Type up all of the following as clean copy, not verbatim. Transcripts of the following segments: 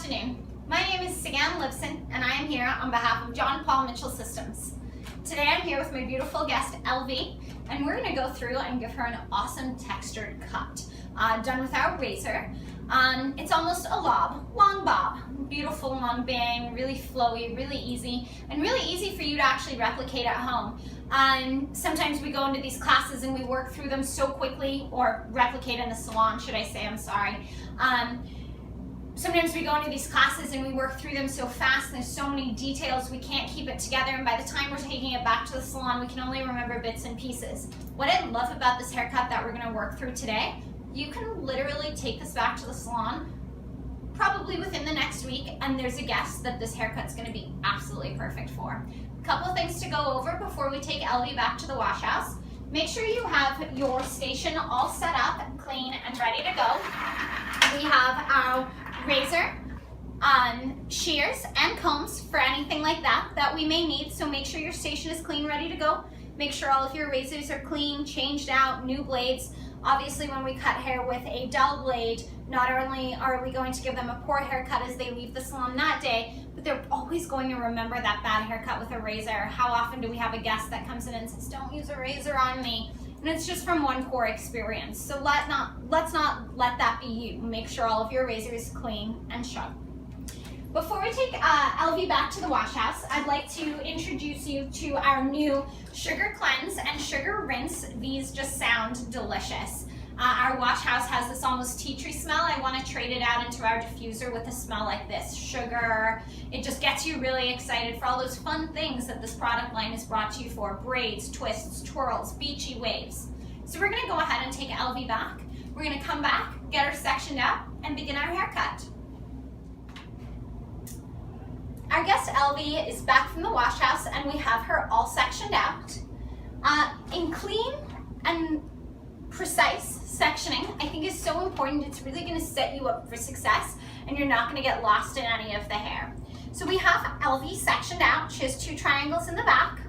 afternoon. My name is Tzigane Libson, and I am here on behalf of John Paul Mitchell Systems. Today I'm here with my beautiful guest, LV, and we're going to go through and give her an awesome textured cut, done with our razor. It's almost a lob, long bob, beautiful long bang, really flowy, really easy, and really easy for you to actually replicate at home. Sometimes we go into these classes and we work through them so quickly, or replicate in the salon, should I say, I'm sorry. Sometimes we go into these classes and we work through them so fast, and there's so many details we can't keep it together, and by the time we're taking it back to the salon, we can only remember bits and pieces. What I love about this haircut that we're going to work through today, you can literally take this back to the salon probably within the next week, and there's a guess that this haircut's going to be absolutely perfect for. A couple of things to go over before we take LV back to the wash house. Make sure you have your station all set up, clean, and ready to go. We have our razor, shears, and combs for anything like that we may need, so make sure your station is clean, ready to go. Make sure all of your razors are clean, changed out, new blades. Obviously, when we cut hair with a dull blade, not only are we going to give them a poor haircut as they leave the salon that day, but they're always going to remember that bad haircut with a razor. How often do we have a guest that comes in and says, "Don't use a razor on me"? And it's just from one poor experience. So let's not let that be you. Make sure all of your razors clean and sharp. Before we take LV back to the wash house, I'd like to introduce you to our new Sugar Cleanse and Sugar Rinse. These just sound delicious. Our wash house has this almost tea tree smell. I want to trade it out into our diffuser with a smell like this. Sugar. It just gets you really excited for all those fun things that this product line is brought to you for. Braids, twists, twirls, beachy waves. So we're going to go ahead and take LV back. We're going to come back, get her sectioned out, and begin our haircut. Our guest LV is back from the wash house, and we have her all sectioned out. In clean and precise sectioning, I think is so important. It's really going to set you up for success, and you're not going to get lost in any of the hair. So we have LV sectioned out. She has 2 triangles in the back,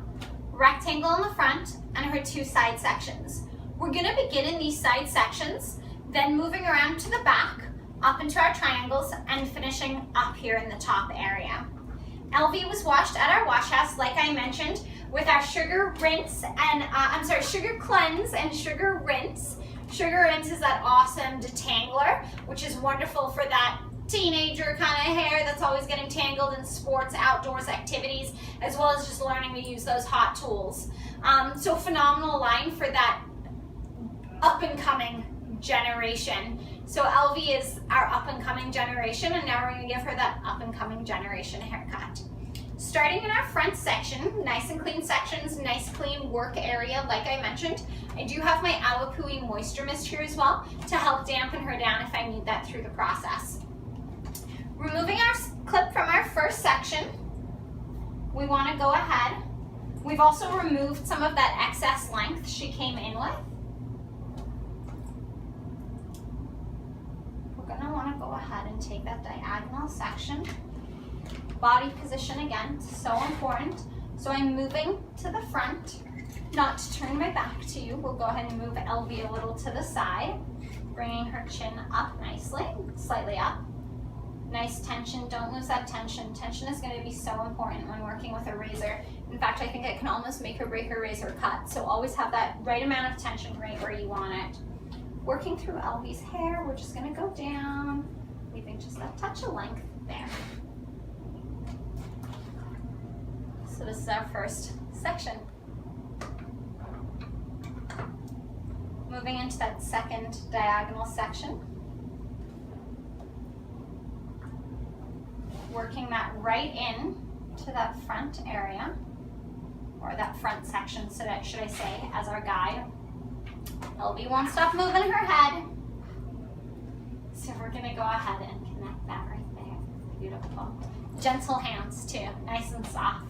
rectangle in the front, and her 2 side sections. We're going to begin in these side sections, then moving around to the back, up into our triangles, and finishing up here in the top area. LV was washed at our wash house, like I mentioned, with our Sugar Rinse and Sugar Cleanse and Sugar Rinse. Sugar Rinse is that awesome detangler, which is wonderful for that teenager kind of hair that's always getting tangled in sports, outdoors activities, as well as just learning to use those hot tools. So phenomenal line for that up and coming generation. So LV is our up and coming generation, and now we're going to give her that up and coming generation haircut. Starting in our front section, nice and clean sections, nice clean work area like I mentioned. I do have my Awapui Moisture Mist here as well to help dampen her down if I need that through the process. Removing our clip from our first section, we want to go ahead. We've also removed some of that excess length she came in with. We're going to want to go ahead and take that diagonal section. Body position again, so important. So I'm moving to the front, not to turn my back to you. We'll go ahead and move LV a little to the side, bringing her chin up nicely, slightly up. Nice tension, don't lose that tension. Tension is going to be so important when working with a razor. In fact, I think it can almost make or break a razor cut. So always have that right amount of tension right where you want it. Working through LV's hair, we're just going to go down, leaving just that touch of length there. So this is our first section. Moving into that second diagonal section. Working that right in to that front area, or that front section, so that should I say, as our guide. LV won't stop moving her head. So we're gonna go ahead and connect that right there. Beautiful. Gentle hands too, nice and soft.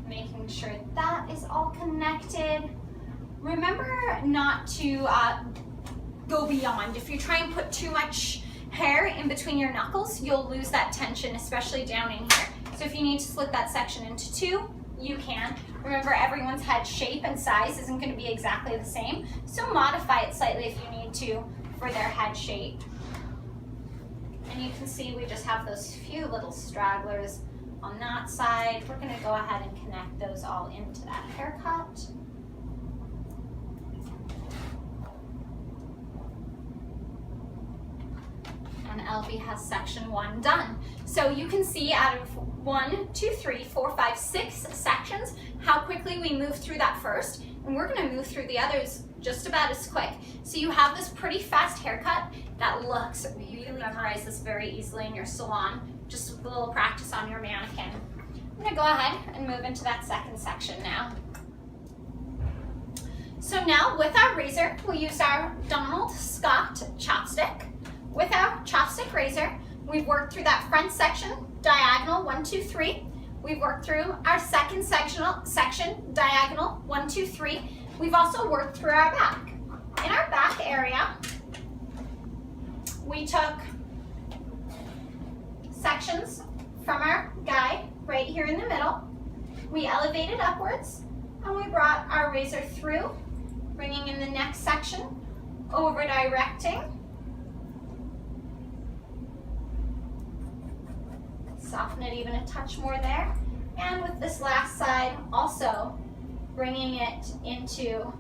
Making sure that is all connected. Remember not to go beyond. If you try and put too much hair in between your knuckles, you'll lose that tension, especially down in here. So if you need to split that section into 2, you can. Remember, everyone's head shape and size isn't going to be exactly the same, so modify it slightly if you need to for their head shape. And you can see we just have those few little stragglers on that side. We're going to go ahead and connect those all into that haircut. And LV has section 1 done. So you can see out of 1, 2, 3, 4, 5, 6 sections how quickly we move through that first, and we're going to move through the others just about as quick. So you have this pretty fast haircut that looks really. You can memorize this very easily in your salon, just with a little practice on your mannequin. I'm going to go ahead and move into that second section now. So now with our razor, we'll use our Donald Scott chopstick. With our chopstick razor, we've worked through that front section, diagonal 1, 2, 3. We've worked through our second section, diagonal 1, 2, 3. We've also worked through our back. In our back area, we took sections from our guide right here in the middle. We elevated upwards, and we brought our razor through, bringing in the next section, over directing. Soften it even a touch more there. And with this last side, also bringing it into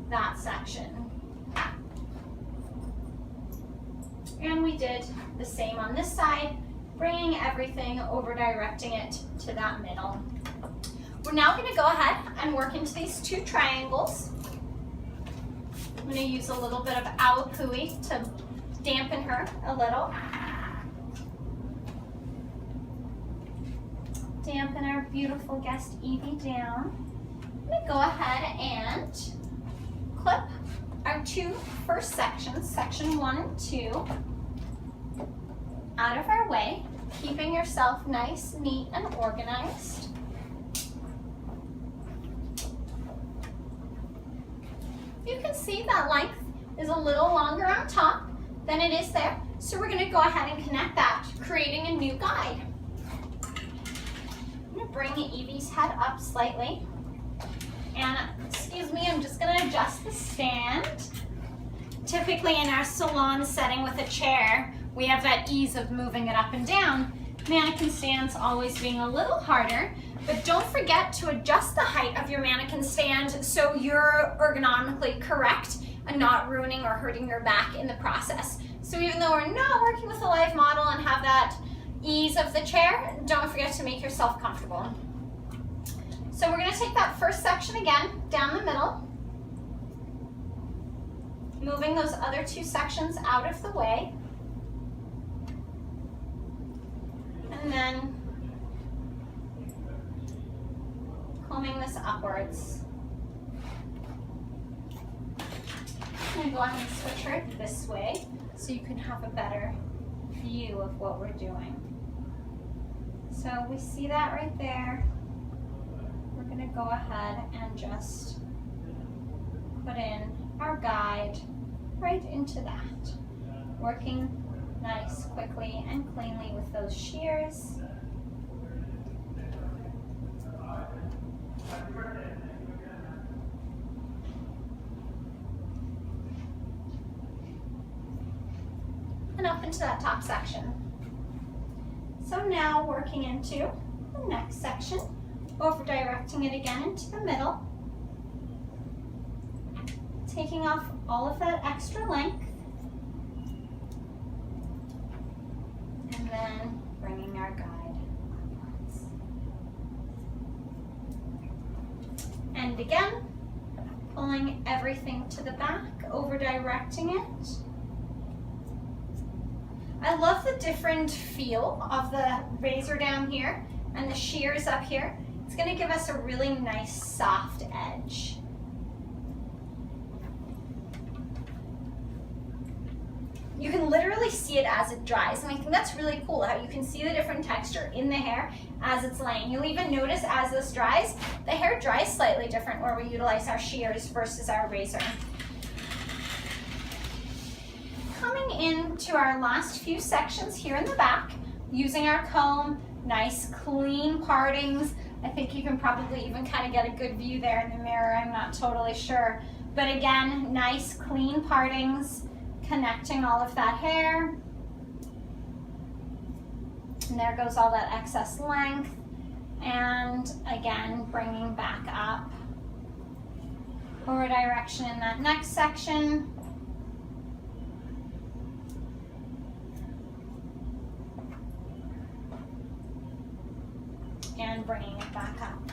that section. And we did the same on this side, bringing everything over directing it to that middle. We're now going to go ahead and work into these 2 triangles. I'm going to use a little bit of awapui to dampen her a little. Dampen our beautiful guest Evie down. I'm going to go ahead and clip our 2 first sections, section 1 and 2, out of our way, keeping yourself nice, neat, and organized. You can see that length is a little longer on top than it is there, so we're going to go ahead and connect that, creating a new guide. Bring Evie's head up slightly, and excuse me, I'm just going to adjust the stand. Typically in our salon setting with a chair, we have that ease of moving it up and down. Mannequin stands always being a little harder, but don't forget to adjust the height of your mannequin stand so you're ergonomically correct and not ruining or hurting your back in the process. So even though we're not working with a live model and have that ease of the chair, don't forget to make yourself comfortable. So we're going to take that first section again down the middle, moving those other 2 sections out of the way, and then combing this upwards. I'm going to go ahead and switch her this way so you can have a better view of what we're doing. So we see that right there. We're going to go ahead and just put in our guide right into that. Working nice, quickly, and cleanly with those shears. And up into that top section. So now working into the next section, over directing it again into the middle, taking off all of that extra length, and then bringing our guide upwards. And again, pulling everything to the back, over directing it. I love the different feel of the razor down here and the shears up here. It's going to give us a really nice soft edge. You can literally see it as it dries, and I think that's really cool how you can see the different texture in the hair as it's laying. You'll even notice as this dries, the hair dries slightly different where we utilize our shears versus our razor. Coming into our last few sections here in the back, using our comb, nice clean partings. I think you can probably even kind of get a good view there in the mirror, I'm not totally sure. But again, nice clean partings, connecting all of that hair. And there goes all that excess length. And again, bringing back up. Forward direction in that next section. And bringing it back up.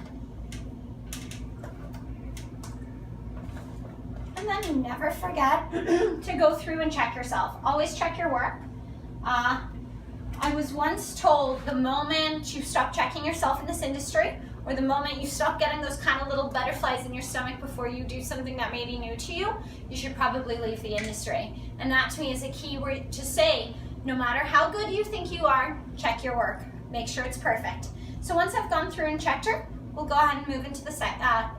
And then never forget to go through and check yourself. Always check your work. I was once told the moment you stop checking yourself in this industry, or the moment you stop getting those kind of little butterflies in your stomach before you do something that may be new to you, you should probably leave the industry. And that to me is a key word to say, no matter how good you think you are, check your work. Make sure it's perfect. So once I've gone through and checked her, we'll go ahead and move into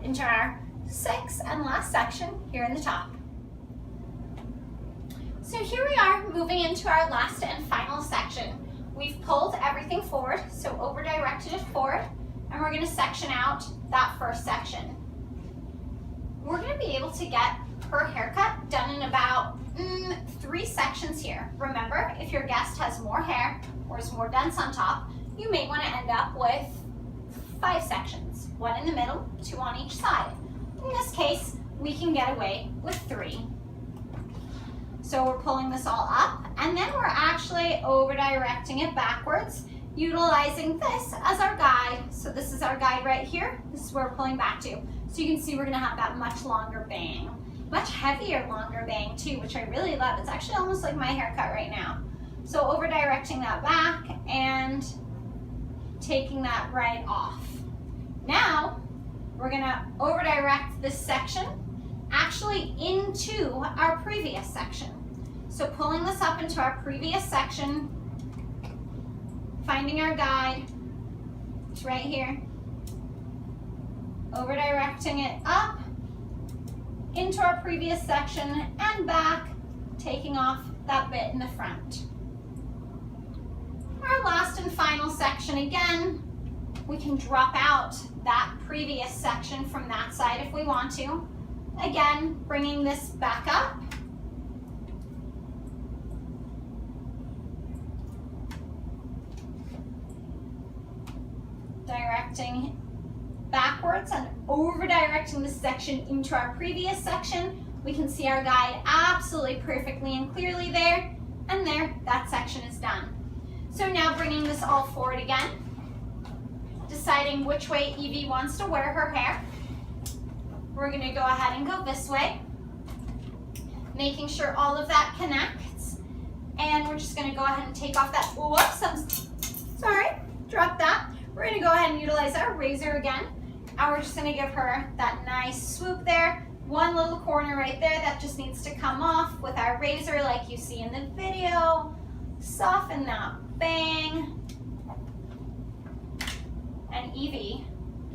into our sixth and last section here in the top. So here we are moving into our last and final section. We've pulled everything forward, so over directed it forward, and we're going to section out that first section. We're going to be able to get her haircut done in about 3 sections here. Remember, if your guest has more hair or is more dense on top, you may want to end up with 5 sections, 1 in the middle, 2 on each side. In this case, we can get away with 3. So we're pulling this all up, and then we're actually over directing it backwards, utilizing this as our guide. So this is our guide right here. This is where we're pulling back to. So you can see we're gonna have that much longer bang. Much heavier, longer bang too, which I really love. It's actually almost like my haircut right now. So over directing that back and taking that right off. Now, we're gonna over direct this section actually into our previous section. So pulling this up into our previous section, finding our guide, it's right here, over directing it up into our previous section and back, taking off that bit in the front. Our last and final section, again, we can drop out that previous section from that side if we want to. Again, bringing this back up. Directing backwards and over directing this section into our previous section. We can see our guide absolutely perfectly and clearly there, and there, that section is done. So now bringing this all forward again, deciding which way Evie wants to wear her hair. We're gonna go ahead and go this way, making sure all of that connects. And we're just gonna go ahead and take off that, whoops, I'm sorry, drop that. We're gonna go ahead and utilize our razor again, and we're just gonna give her that nice swoop there. One little corner right there that just needs to come off with our razor like you see in the video. Soften that bang. And Evie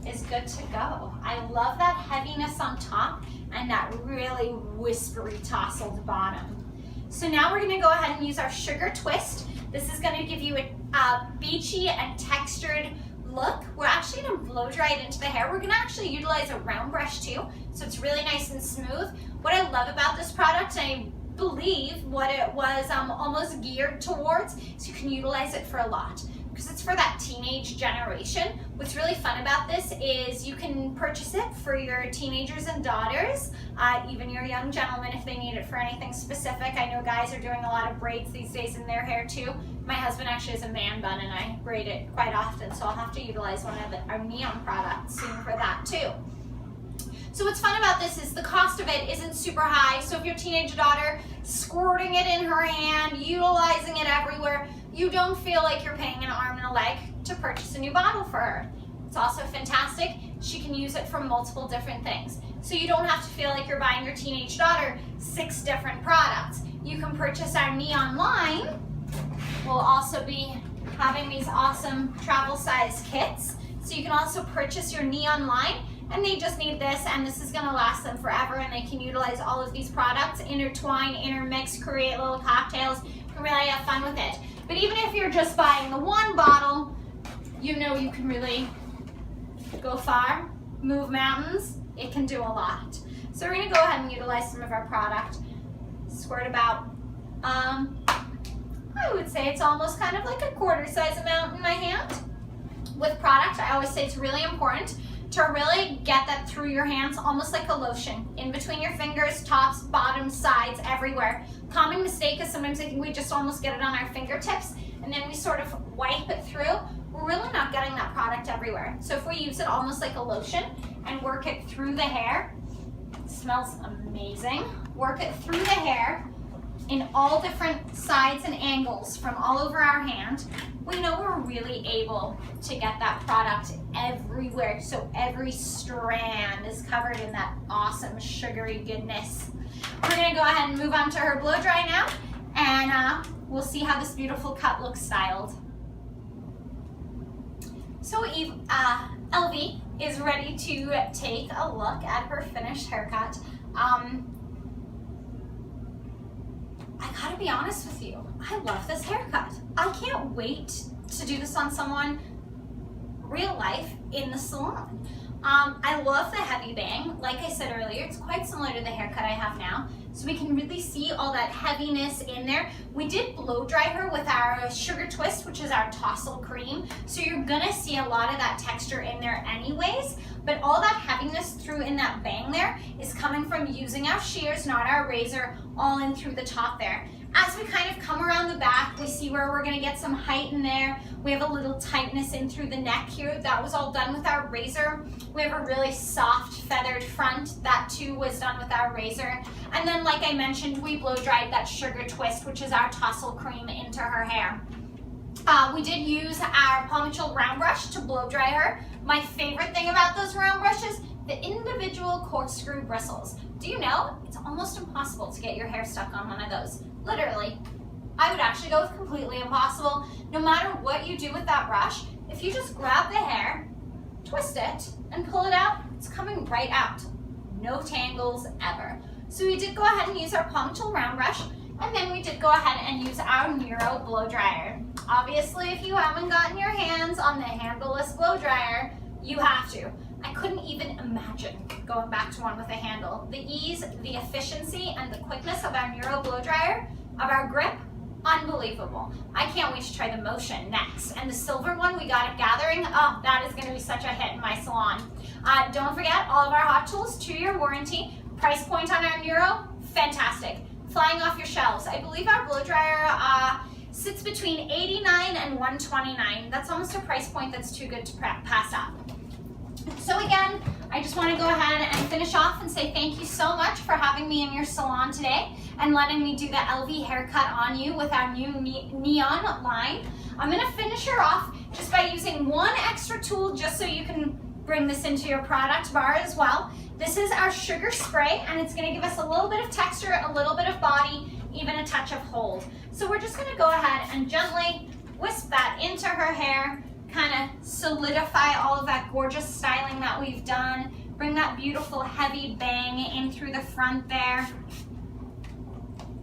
is good to go. I love that heaviness on top and that really whispery tousled bottom. So now we're gonna go ahead and use our sugar twist. This is gonna give you a beachy and textured look. We're actually gonna blow dry it into the hair. We're gonna actually utilize a round brush too, so it's really nice and smooth. What I love about this product, I believe what it was almost geared towards, is you can utilize it for a lot, because it's for that teenage generation. What's really fun about this is you can purchase it for your teenagers and daughters, even your young gentlemen if they need it for anything specific. I know guys are doing a lot of braids these days in their hair too. My husband actually has a man bun and I braid it quite often, so I'll have to utilize one of our Neon products soon for that too. So what's fun about this is the cost of it isn't super high, so if your teenage daughter squirting it in her hand, utilizing it everywhere, you don't feel like you're paying an arm and a leg to purchase a new bottle for her. It's also fantastic. She can use it for multiple different things. So you don't have to feel like you're buying your teenage daughter 6 different products. You can purchase our Neon line. We'll also be having these awesome travel size kits. So you can also purchase your Neon line, and they just need this, and this is gonna last them forever, and they can utilize all of these products, intertwine, intermix, create little cocktails, and really have fun with it. But even if you're just buying the 1 bottle, you know you can really go far, move mountains. It can do a lot. So we're gonna go ahead and utilize some of our product. Squirt about, I would would say it's almost kind of like a quarter size amount in my hand. With product, I always say it's really important to really get that through your hands, almost like a lotion, in between your fingers, tops, bottoms, sides, everywhere. Common mistake is sometimes I think we just almost get it on our fingertips and then we sort of wipe it through. We're really not getting that product everywhere. So if we use it almost like a lotion and work it through the hair, it smells amazing. Work it through the hair in all different sides and angles from all over our hand, we know we're really able to get that product everywhere. So every strand is covered in that awesome sugary goodness. We're gonna go ahead and move on to her blow dry now, and we'll see how this beautiful cut looks styled. So LV is ready to take a look at her finished haircut. I gotta be honest with you, I love this haircut. I can't wait to do this on someone real life in the salon. I love the heavy bang. Like I said earlier, it's quite similar to the haircut I have now. So we can really see all that heaviness in there. We did blow dry her with our sugar twist, which is our tousle cream. So you're gonna see a lot of that texture in there anyways, but all that heaviness through in that bang there is coming from using our shears, not our razor, all in through the top there. As we kind of come around the back, we see where we're gonna get some height in there. We have a little tightness in through the neck here. That was all done with our razor. We have a really soft feathered front. That too was done with our razor. And then like I mentioned, we blow dried that sugar twist, which is our tussle cream, into her hair. We did use our Paul Mitchell round brush to blow dry her. My favorite thing about those round brushes, the individual corkscrew bristles. Do you know, it's almost impossible to get your hair stuck on one of those. Literally. I would actually go with completely impossible. No matter what you do with that brush, if you just grab the hair, twist it, and pull it out, it's coming right out. No tangles ever. So we did go ahead and use our Paul Mitchell round brush, and then we did go ahead and use our Neuro blow dryer. Obviously, if you haven't gotten your hands on the handleless blow dryer, you have to. I couldn't even imagine going back to one with a handle. The ease, the efficiency, and the quickness of our Neuro blow dryer, of our grip, unbelievable. I can't wait to try the Motion next. And the silver one we got at Gathering, oh, that is gonna be such a hit in my salon. Don't forget, all of our hot tools, 2-year warranty. Price point on our Neuro, fantastic. Flying off your shelves. I believe our blow dryer sits between $89 and $129. That's almost a price point that's too good to pass up. So again, I just want to go ahead and finish off and say thank you so much for having me in your salon today and letting me do the LV haircut on you with our new neon line. I'm going to finish her off just by using one extra tool just so you can bring this into your product bar as well. This is our sugar spray, and it's going to give us a little bit of texture, a little bit of body, even a touch of hold. So we're just going to go ahead and gently whisk that into her hair, kind of solidify all of that gorgeous styling that we've done, bring that beautiful heavy bang in through the front there.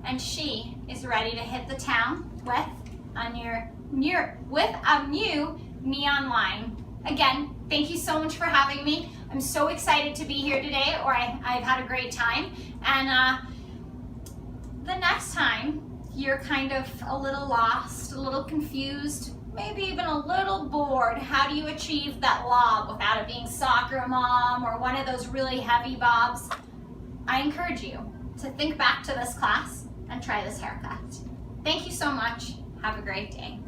And she is ready to hit the town with a new neon line. Again, thank you so much for having me. I'm so excited to be here today, or I've had a great time. And the next time you're kind of a little lost, a little confused, maybe even a little bored, how do you achieve that lob without it being soccer mom or one of those really heavy bobs? I encourage you to think back to this class and try this haircut. Thank you so much. Have a great day.